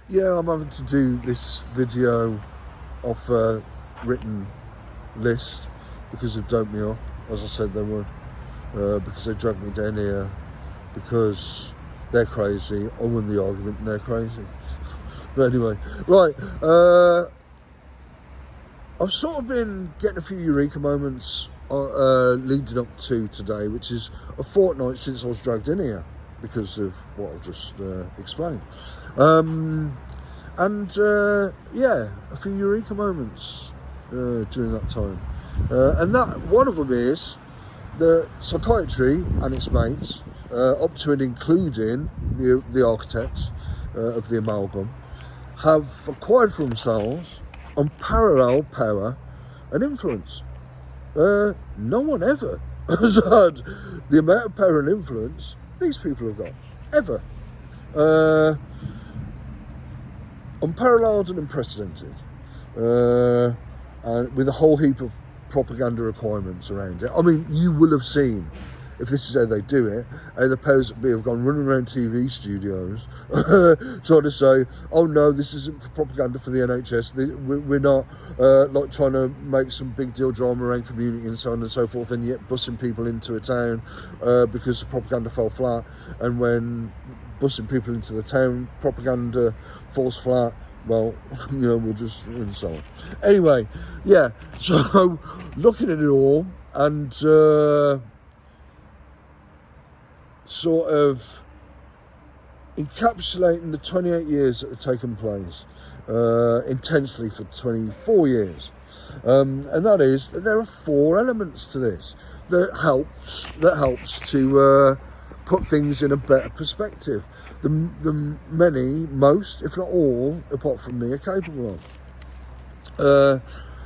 Yeah, I'm having to do this video off a written list because they've doped me up, as I said they would, because they dragged me down here because they're crazy. I won the argument and they're crazy. But anyway, right, I've sort of been getting a few eureka moments leading up to today, which is a fortnight since I was dragged in here because of what I've just explained. Yeah, a few eureka moments during that time. And that one of them is that psychiatry and its mates, up to and including the architects of the amalgam, have acquired for themselves unparalleled power and influence. No one ever has had the amount of power and influence these people have got, ever. Unparalleled and unprecedented, and with a whole heap of propaganda requirements around it. I mean, you will have seen, if this is how they do it, how the powers that be have gone running around TV studios trying to say, oh no, this isn't for propaganda for the NHS, we're not like trying to make some big deal drama around community and so on and so forth, and yet bussing people into a town because the propaganda fell flat, and when bussing people into the town propaganda falls flat, well, we'll just, and so on. Anyway, yeah, so looking at it all and sort of encapsulating the 28 years that have taken place intensely for 24 years. And that is that there are 4 elements to this that helps to put things in a better perspective. The many, most, if not all, apart from me, are capable of.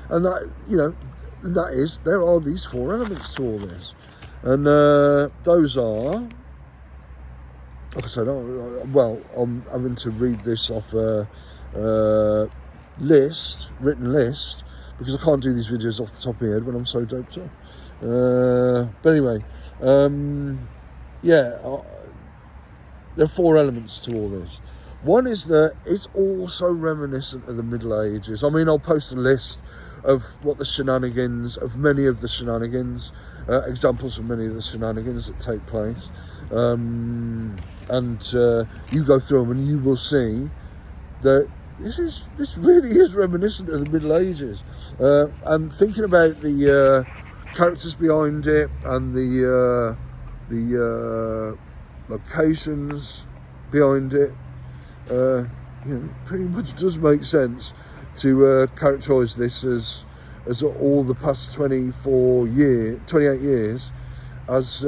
And that, that is, there are these 4 elements to all this. And those are, like I said, I'm having to read this off a written list, because I can't do these videos off the top of my head when I'm so doped up. But anyway, there are 4 elements to all this. One is that it's also reminiscent of the Middle Ages. I mean, I'll post a list of many of the shenanigans, examples of many of the shenanigans that take place. And you go through them and you will see that this really is reminiscent of the Middle Ages. And thinking about the characters behind it and the locations behind it, pretty much does make sense to characterise this as all the past 28 years as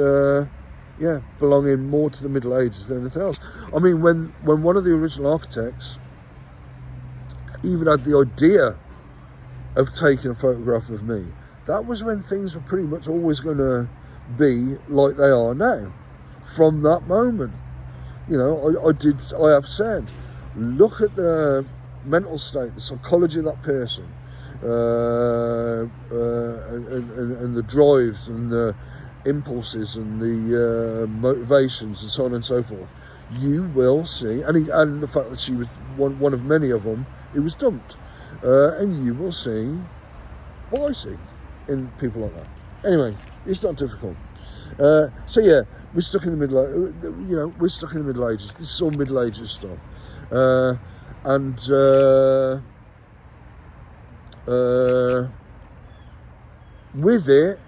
belonging more to the Middle Ages than anything else. I mean, when one of the original architects even had the idea of taking a photograph of me, that was when things were pretty much always going to be like they are now. From that moment, I have said, look at the mental state, the psychology of that person, and the drives and the impulses and the motivations and so on and so forth. You will see, and the fact that she was one of many of them, it was dumped, and you will see what I see in people like that. Anyway, it's not difficult. So yeah, we're stuck in the Middle Ages. This is all Middle Ages stuff, and with it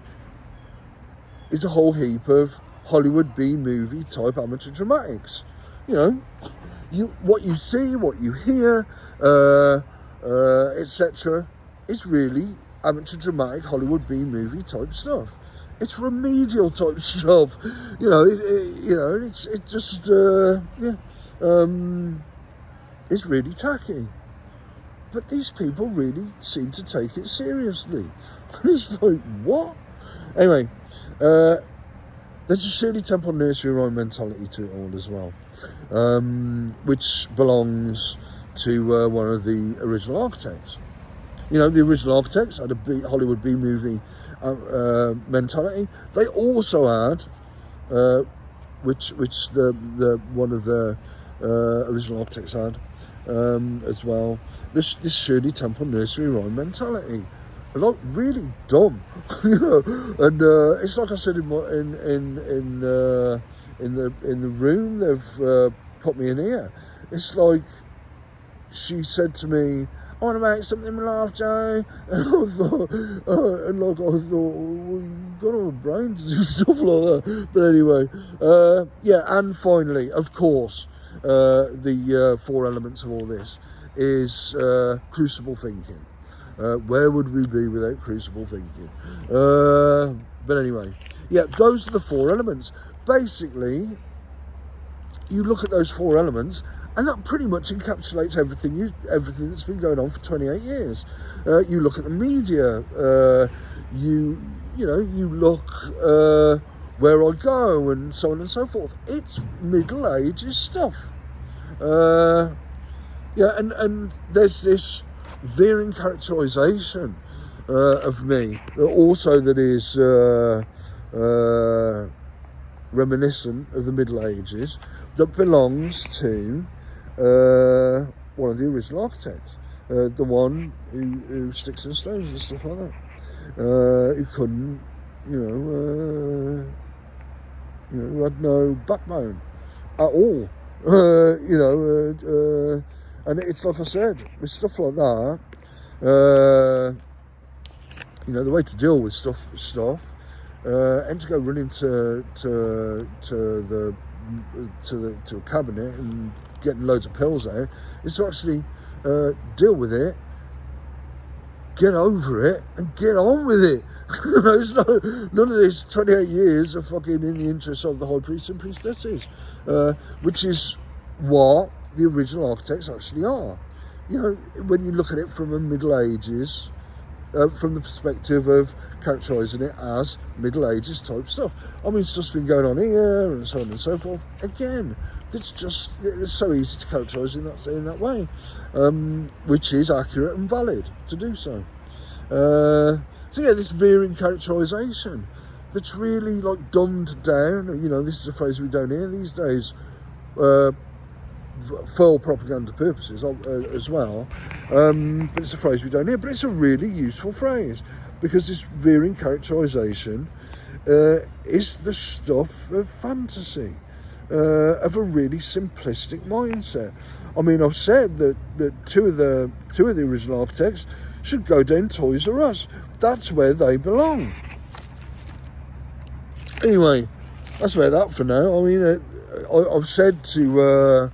is a whole heap of Hollywood B-movie type amateur dramatics. What you see, what you hear, etc. is really amateur dramatic Hollywood B-movie type stuff. It's remedial type stuff, it's just it's really tacky. But these people really seem to take it seriously. It's like, what? Anyway, there's a Shirley Temple Nursery rhyme mentality to it all as well, which belongs to one of the original architects. The original architects had a Hollywood B-movie mentality. They also had, which the one of the original architects had, as well. This Shirley Temple Nursery rhyme mentality, like really dumb, you know. And it's like I said in the room they've put me in here. It's like she said to me, "I want to make something laugh, Joe," and I thought, well, you've got a brain to do stuff like that. But anyway, yeah. And finally, of course, the 4 elements of all this is crucible thinking. Where would we be without crucible thinking? But anyway, yeah, those are the 4 elements. Basically, you look at those 4 elements, and that pretty much encapsulates everything that's been going on for 28 years. You look at the media. You look where I go, and so on and so forth. It's Middle Ages stuff. Yeah, and there's this veering characterisation of me also that is reminiscent of the Middle Ages, that belongs to one of the original architects, the one who sticks and stones and stuff like that, who couldn't, who had no backbone at all, and it's like I said, with stuff like that, the way to deal with stuff, and to go running to a cabinet and getting loads of pills out, is to actually deal with it, get over it, and get on with it. It's none of this 28 years of fucking in the interest of the high priests and priestesses, which is what the original architects actually are. When you look at it from a Middle Ages, from the perspective of characterising it as Middle Ages type stuff. I mean, stuff's been going on here and so on and so forth. Again, it's so easy to characterise in that way, which is accurate and valid to do so. So yeah, this veering characterisation that's really like dumbed down. This is a phrase we don't hear these days. For propaganda purposes as well, but it's a phrase we don't hear, but it's a really useful phrase, because this veering characterisation is the stuff of fantasy, of a really simplistic mindset. I mean, I've said that two of the original architects should go down Toys R Us. That's where they belong. Anyway, that's about that for now. I mean, I've said to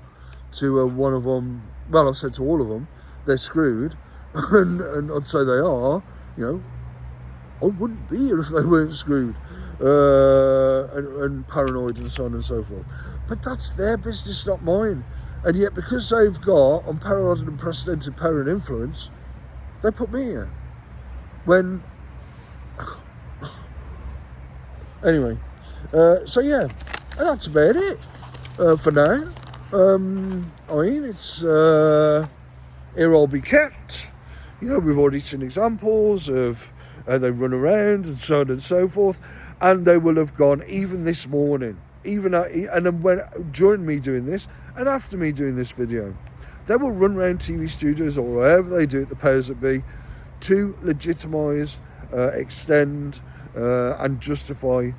one of them, well, I've said to all of them, they're screwed, and I'd say they are. I wouldn't be here if they weren't screwed, and paranoid and so on and so forth. But that's their business, not mine. And yet, because they've got unparalleled and unprecedented power and influence, they put me here. When anyway, so yeah, and that's about it for now. I mean, it's here I'll be kept. We've already seen examples of how they run around and so on and so forth, and they will have gone even this morning, and then during me doing this and after me doing this video, they will run around TV studios or wherever they do it, the powers that be, to legitimise, extend, and justify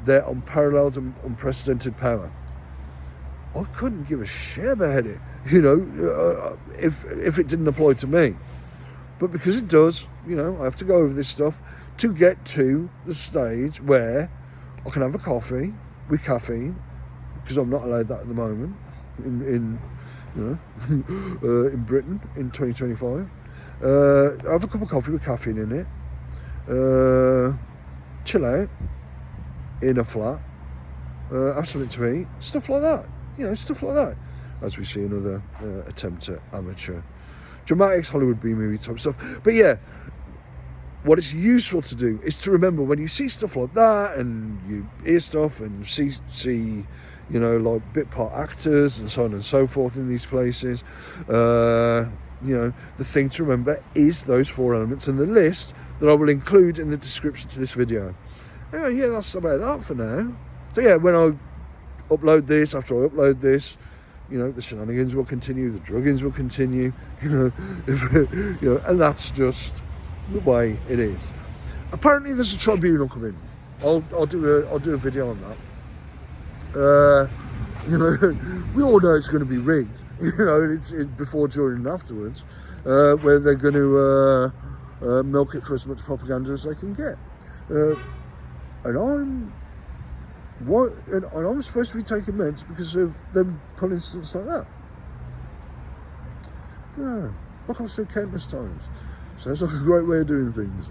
their unparalleled and unprecedented power. I couldn't give a shit about it, if it didn't apply to me. But because it does, I have to go over this stuff to get to the stage where I can have a coffee with caffeine, because I'm not allowed that at the moment in Britain in 2025. I have a cup of coffee with caffeine in it, chill out in a flat, have something to eat, stuff like that. Stuff like that. As we see another attempt at amateur dramatics, Hollywood B-movie type stuff. But yeah, what it's useful to do is to remember when you see stuff like that, and you hear stuff and see like bit part actors and so on and so forth in these places, the thing to remember is those 4 elements, and the list that I will include in the description to this video. Yeah, that's about that for now. So yeah, when I upload this, after I upload this, the shenanigans will continue, the druggings will continue, and that's just the way it is. Apparently, there's a tribunal coming. I'll do a video on that. We all know it's going to be rigged. It's before, during, and afterwards, where they're going to milk it for as much propaganda as they can get. And I'm supposed to be taking meds because of them pulling stunts like that. I don't know. Like I've said countless times. Sounds like a great way of doing things.